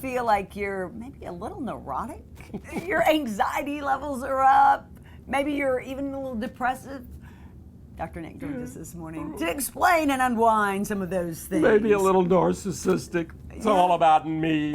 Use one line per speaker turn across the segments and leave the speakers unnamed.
feel like you're maybe a little neurotic? Your anxiety levels are up. Maybe you're even a little depressive. Dr. Nick joined us this morning to explain and unwind some of those things.
Maybe a little narcissistic. It's all about me.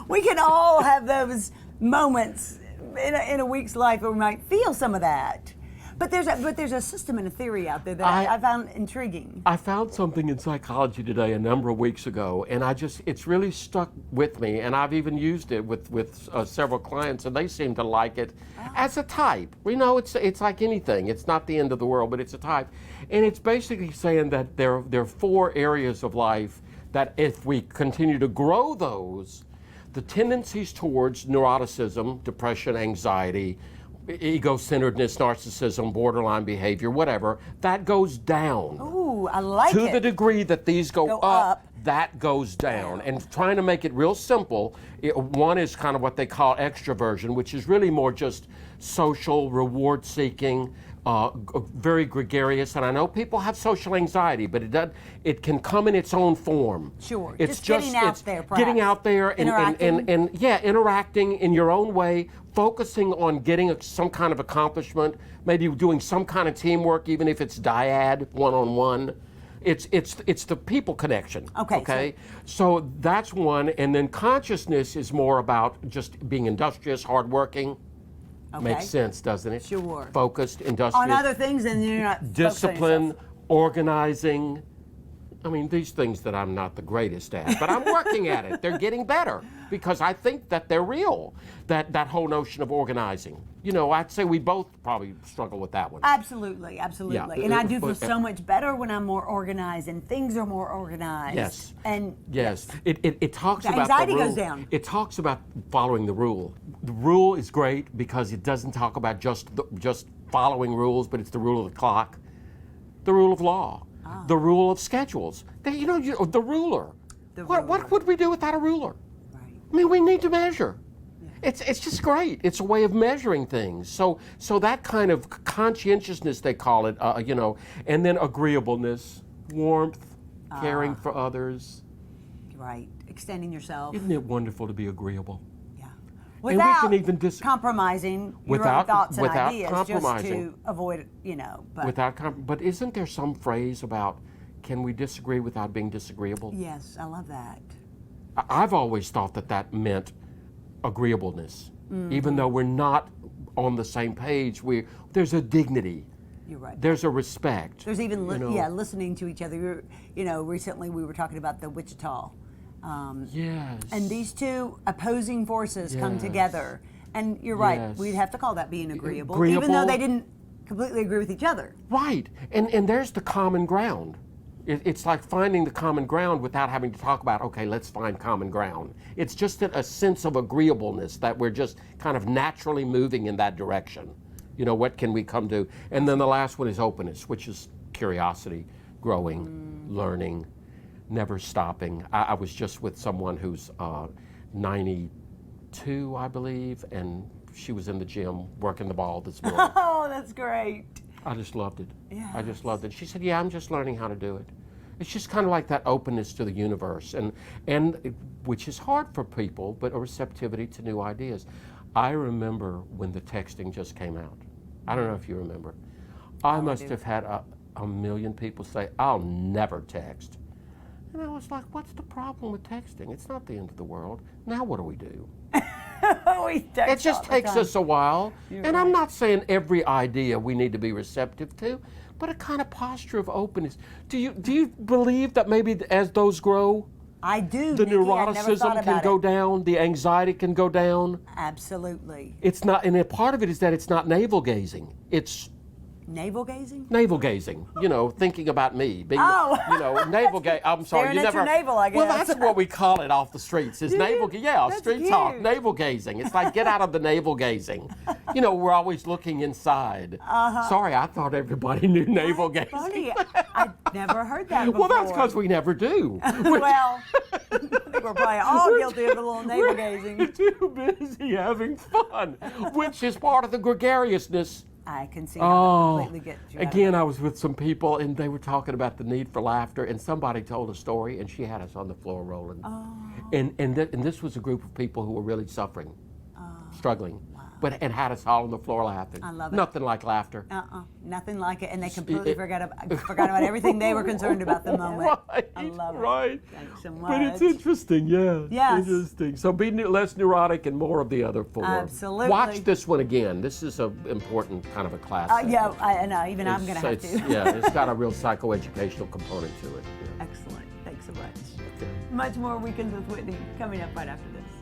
We can all have those moments in a week's life where we might feel some of that. But there's a system and a theory out there that I found intriguing.
I found something in psychology today a number of weeks ago, and it's really stuck with me, and I've even used it with several clients, and they seem to like it as a type. We know it's like anything. It's not the end of the world, but it's a type. And it's basically saying that there are 4 areas of life that if we continue to grow those, the tendencies towards neuroticism, depression, anxiety, ego-centeredness, narcissism, borderline behavior, whatever, that goes down.
Ooh, I like it.
To the degree that these go up, that goes down. And trying to make it real simple, one is kind of what they call extroversion, which is really more just social, reward-seeking, very gregarious. And I know people have social anxiety, but it can come in its own form.
Sure,
it's
just getting out there, perhaps.
Getting out there
Interacting.
and interacting in your own way, focusing on getting some kind of accomplishment, maybe doing some kind of teamwork, even if it's dyad, one-on-one. It's the people connection.
Okay.
So that's one, and then consciousness is more about just being industrious, hardworking.
Okay.
Makes sense, doesn't it?
Sure.
Focused, industrious.
On other things, and you're not
discipline, organizing. I mean, these things that I'm not the greatest at, but I'm working at it. They're getting better because I think that they're real. That whole notion of organizing. You know, I'd say we both probably struggle with that one.
Absolutely.
Yeah.
And I do feel so much better when I'm more organized and things are more organized.
Yes.
And
yes. It talks
the
about
anxiety
the rule.
goes down.
It talks about following the rule. The rule is great because it doesn't talk about just following rules, but it's the rule of the clock, the rule of law, the rule of schedules. The ruler. What would we do without a ruler?
Right.
I mean, we need to measure. It's just great. It's a way of measuring things. So that kind of conscientiousness, they call it, and then agreeableness, warmth, caring for others.
Right. Extending yourself.
Isn't it wonderful to be agreeable?
Yeah.
And we
Without
can even
compromising your own thoughts and ideas, just
compromising.
to avoid, But
But isn't there some phrase about, can we disagree without being disagreeable?
Yes, I love that.
I've always thought that meant agreeableness. Even though we're not on the same page, there's a dignity.
You're right.
There's a respect.
There's even listening to each other. Recently we were talking about the Wichita.
Yes.
And these two opposing forces come
Yes.
together. And you're right,
Yes.
we'd have to call that being agreeable, even though they didn't completely agree with each other.
Right. And there's the common ground. It's like finding the common ground without having to talk about, okay, let's find common ground. It's just a sense of agreeableness that we're just kind of naturally moving in that direction. What can we come to? And then the last one is openness, which is curiosity, growing, learning, never stopping. I was just with someone who's 92, I believe, and she was in the gym working the ball this morning.
Oh, that's great.
I just loved it.
Yes.
I just loved it. She said, yeah, I'm just learning how to do it. It's just kind of like that openness to the universe, and which is hard for people, but a receptivity to new ideas. I remember when the texting just came out. I don't know if you remember. I must have had a million people say, I'll never text. And I was like, what's the problem with texting? It's not the end of the world. Now what do we do?
It
just takes us a while.
You're
and
right.
I'm not saying every idea we need to be receptive to, but a kind of posture of openness. Do you believe that maybe as those grow,
I do.
the
Nikki, I never
neuroticism
thought
can
about
go
it.
down, the anxiety can go down?
Absolutely.
It's not, and a part of it is that it's not navel gazing. It's
Navel gazing?
navel gazing, thinking about me. Being,
Oh.
navel gaze. I'm sorry,
Staring at your navel, I
Well,
guess.
that's what we call it off the streets. Is navel? Yeah,
That's
street talk.
cute.
Navel gazing. It's like get out of the navel gazing. We're always looking inside. Sorry, I thought everybody knew navel gazing.
Funny. I've never heard that before.
Well, that's because we never do.
Well, I think we're probably all guilty of a little navel gazing.
We're too busy having fun, which is part of the gregariousness
I can see how that completely gets you out of
again, I was with some people and they were talking about the need for laughter, and somebody told a story and she had us on the floor rolling. And this was a group of people who were really suffering, struggling, and had us all on the floor laughing.
I love it.
Nothing like laughter.
Nothing like it, and they completely forgot about everything they were concerned about the moment.
Right,
I love it.
right.
Thanks so much.
But it's interesting, yeah.
Yes.
Interesting. So be less neurotic and more of the other four.
Absolutely.
Watch this one again. This is an important kind of a class.
Yeah, I know. Even I'm going to have to.
Yeah, it's got a real psychoeducational component to it. Yeah.
Excellent. Thanks so much.
Okay.
Much more Weekends with Whitney coming up right after this.